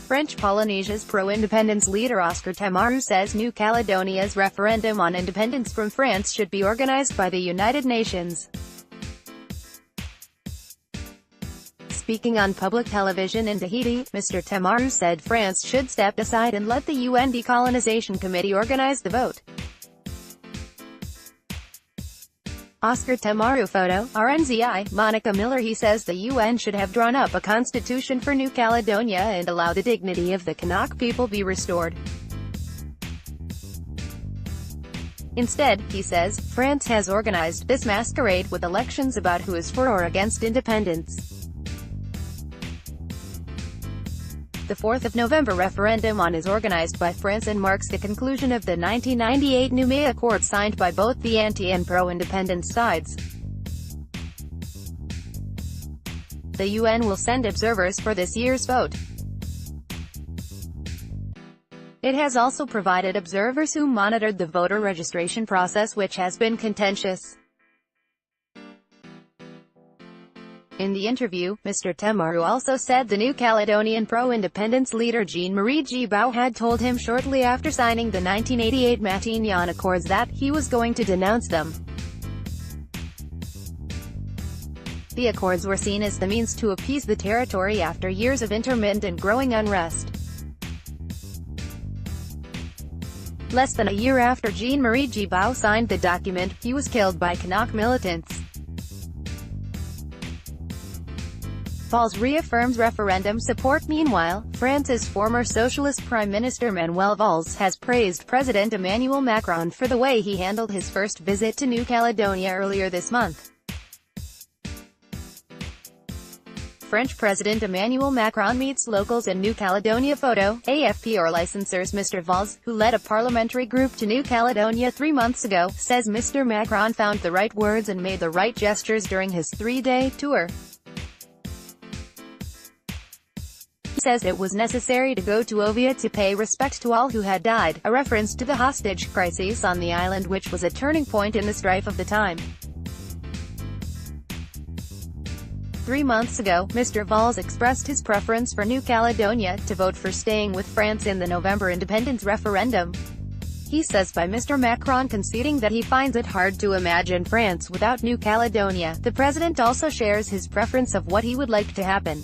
French Polynesia's pro-independence leader Oscar Temaru says New Caledonia's referendum on independence from France should be organized by the United Nations. Speaking on public television in Tahiti, Mr. Temaru said France should step aside and let the UN Decolonisation Committee organize the vote. Oscar Temaru Photo, RNZI, Monica Miller. He says the UN should have drawn up a constitution for New Caledonia and allow the dignity of the Kanak people be restored. Instead, he says, France has organized this masquerade with elections about who is for or against independence. The 4th of November referendum on is organized by France and marks the conclusion of the 1998 Noumea Accord signed by both the anti- and pro-independence sides. The UN will send observers for this year's vote. It has also provided observers who monitored the voter registration process, which has been contentious. In the interview, Mr. Temaru also said the New Caledonian pro-independence leader Jean-Marie Gbao had told him shortly after signing the 1988 Matignon Accords that he was going to denounce them. The accords were seen as the means to appease the territory after years of intermittent and growing unrest. Less than a year after Jean-Marie Gbao signed the document, he was killed by Kanak militants. Valls reaffirms referendum support. Meanwhile, France's former socialist Prime Minister Manuel Valls has praised President Emmanuel Macron for the way he handled his first visit to New Caledonia earlier this month. French President Emmanuel Macron meets locals in New Caledonia. Photo, AFP. Or licensors. Mr. Valls, who led a parliamentary group to New Caledonia 3 months ago, says Mr. Macron found the right words and made the right gestures during his 3-day tour. He says it was necessary to go to Ovia to pay respect to all who had died, a reference to the hostage crisis on the island, which was a turning point in the strife of the time. 3 months ago, Mr. Valls expressed his preference for New Caledonia to vote for staying with France in the November independence referendum. He says by Mr. Macron conceding that he finds it hard to imagine France without New Caledonia, the president also shares his preference of what he would like to happen.